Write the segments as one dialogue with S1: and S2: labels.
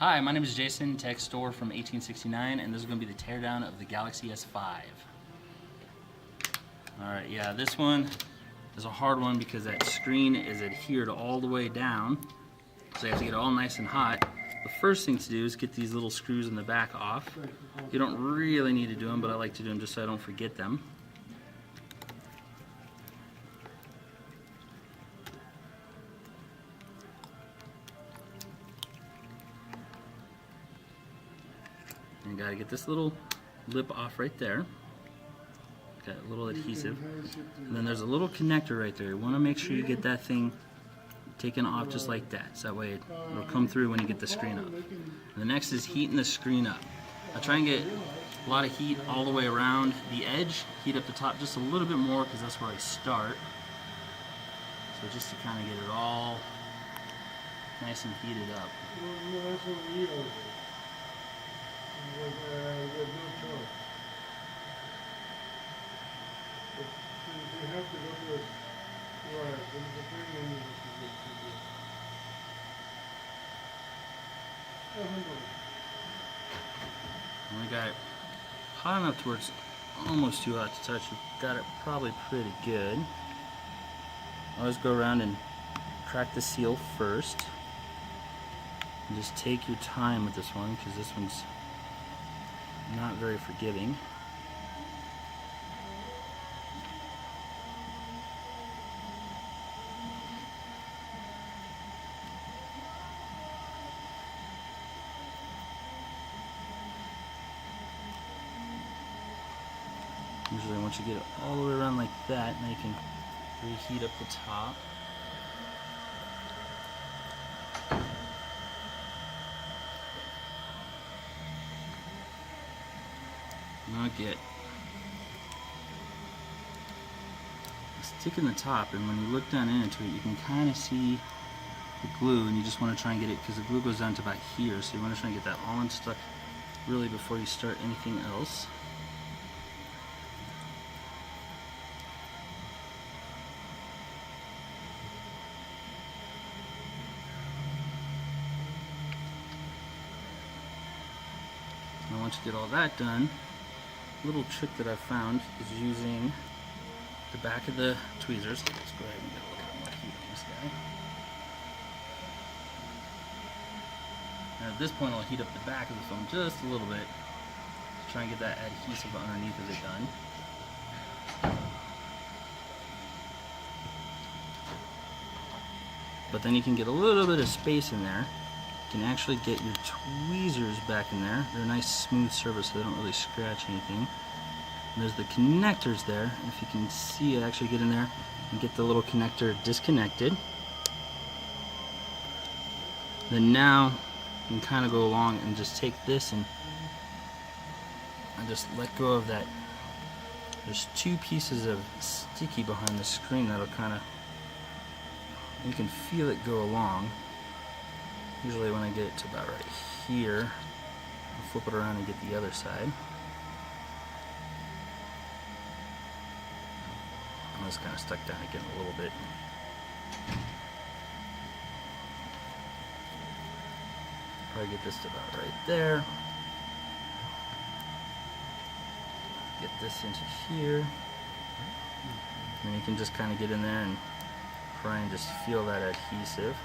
S1: Hi, my name is Jason, tech store from 1869, and this is going to be the teardown of the Galaxy S5. Alright, yeah, this one is a hard one because that screen is adhered all the way down, so you have to get it all nice and hot. The first thing to do is get these little screws in the back off. You don't really need to do them, but I like to do them just so I don't forget them. You gotta get this little lip off right there. Got a little adhesive. And then there's a little connector right there. You wanna make sure you get that thing taken off just like that. So that way it'll come through when you get the screen up. And the next is heating the screen up. I try and get a lot of heat all the way around the edge. Heat up the top just a little bit more because that's where I start. So just to kind of get it all nice and heated up.
S2: With no choice. But you have to go to it right. There's a thing in
S1: And we got it hot enough to where it's almost too hot to touch. We've got it probably pretty good. Always go around and crack the seal first. And just take your time with this one because this one's not very forgiving. Usually once you get it all the way around like that, now you can reheat up the top. Now get a stick in the top, and when you look down into it, you can kind of see the glue, and you just want to try and get it because the glue goes down to about here, so you want to try and get that all unstuck really before you start anything else. Now once you get all that done, a little trick that I found is using the back of the tweezers. Let's go ahead and get a little bit more heat on this guy. Now at this point I'll heat up the back of the foam just a little bit to try and get that adhesive underneath of it done. But then you can get a little bit of space in there. You can actually get your tweezers back in there. They're a nice smooth surface so they don't really scratch anything. And there's the connectors there. If you can see it, actually get in there and get the little connector disconnected. Then now you can kind of go along and just take this and just let go of that. There's two pieces of sticky behind the screen that'll kind of, you can feel it go along. Usually when I get it to about right here, I'll flip it around and get the other side. I'm just kind of stuck down again a little bit. Probably get this to about right there. Get this into here. And you can just kind of get in there and try and just feel that adhesive.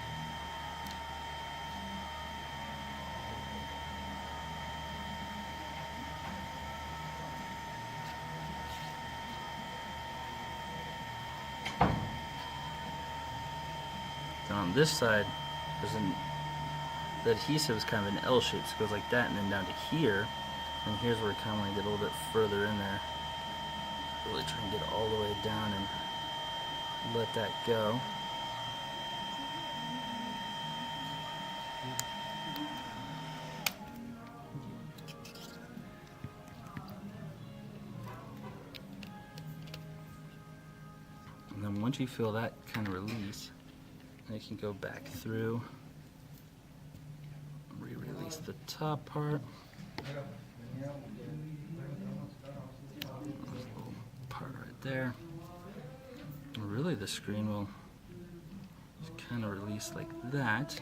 S1: On this side, the adhesive is kind of an L shape, so it goes like that and then down to here. And here's where we kind of want to get a little bit further in there. Really try and get it all the way down and let that go. And then once you feel that kind of release, you can go back through, re-release the top part. There's a little part right there. And really the screen will just kind of release like that.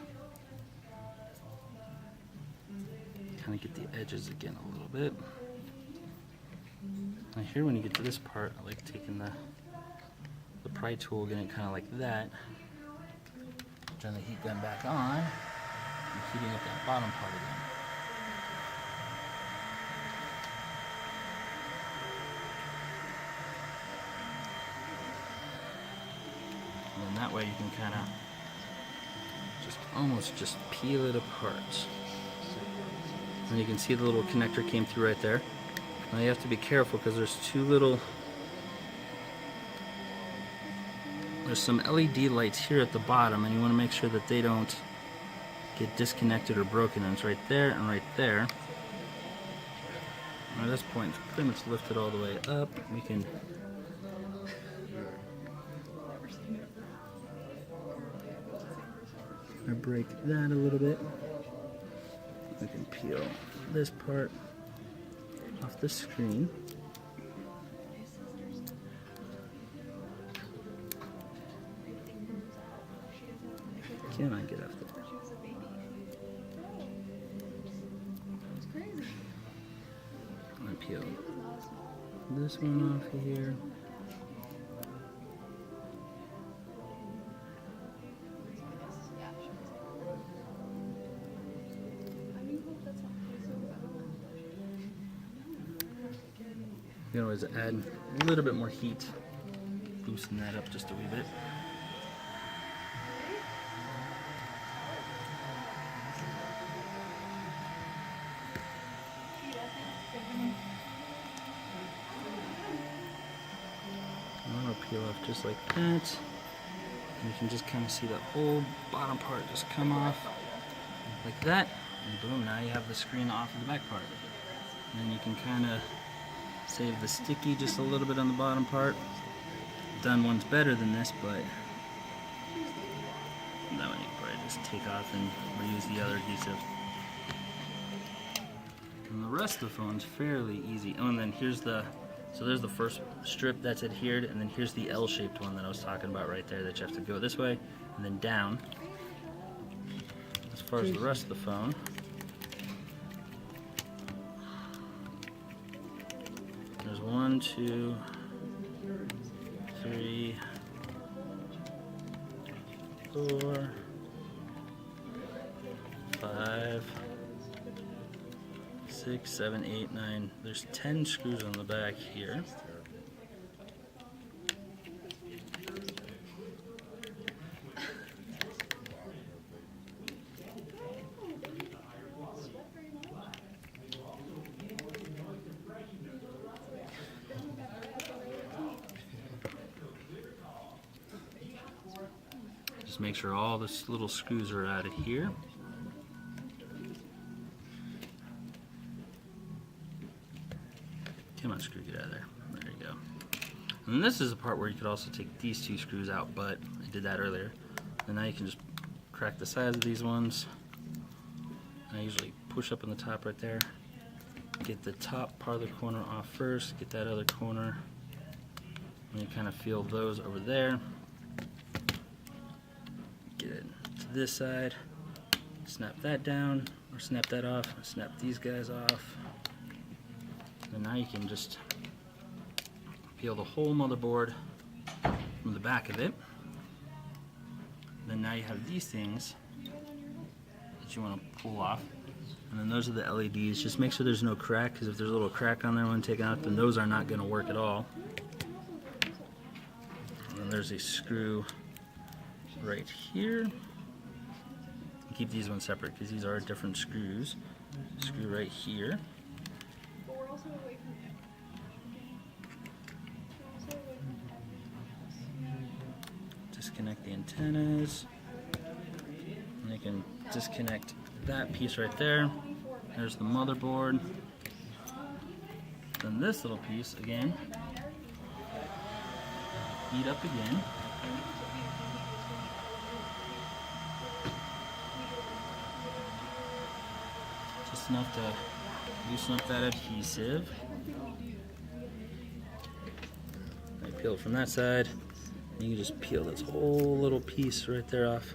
S1: kind of get the edges again a little bit. Now here when you get to this part, I like taking the pry tool, getting it kind of like that. Turn the heat gun back on and heating up that bottom part again. And then that way you can kind of almost just peel it apart. And you can see the little connector came through right there. Now you have to be careful because there's there's some LED lights here at the bottom, and you want to make sure that they don't get disconnected or broken. And it's right there and right there. And at this point, it's pretty much lifted all the way up. We can break that a little bit. We can peel this part off the screen. Can I get up there? I'm gonna peel this one off of here. You can always add a little bit more heat, loosen that up just a wee bit. I'm gonna peel off just like that. And you can just kind of see the whole bottom part just come off like that. And boom, now you have the screen off of the back part. And then you can kind of save the sticky just a little bit on the bottom part. Done one's better than this, but that one you can probably just take off and reuse the other adhesive. And the rest of the phone's fairly easy. Oh, and then here's so there's the first strip that's adhered, and then here's the L-shaped one that I was talking about right there that you have to go this way and then down. As far as the rest of the phone, there's 1, 2, 3, 4, 5, 6, 7, 8, 9. There's 10 screws on the back here. Just make sure all the little screws are out of here. Come on, screw, get out of there. There you go. And this is the part where you could also take these two screws out, but I did that earlier. And now you can just crack the sides of these ones. I usually push up on the top right there. Get the top part of the corner off first, get that other corner. And you kind of feel those over there. Get it to this side. Snap that down, or snap that off. Snap these guys off. And now you can just peel the whole motherboard from the back of it. Then now you have these things that you want to pull off. And then those are the LEDs. Just make sure there's no crack, because if there's a little crack on there when taken out, then those are not going to work at all. And then there's a screw right here. Keep these ones separate because these are different screws. Screw right here. Disconnect the antennas. And you can disconnect that piece right there. There's the motherboard. Then this little piece again. Heat up again. Just enough to loosen up that adhesive. I peel it from that side. You can just peel this whole little piece right there off.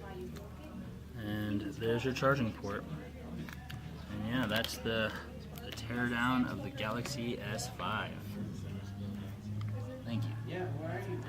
S1: And there's your charging port. And yeah, that's the teardown of the Galaxy S5. Thank you.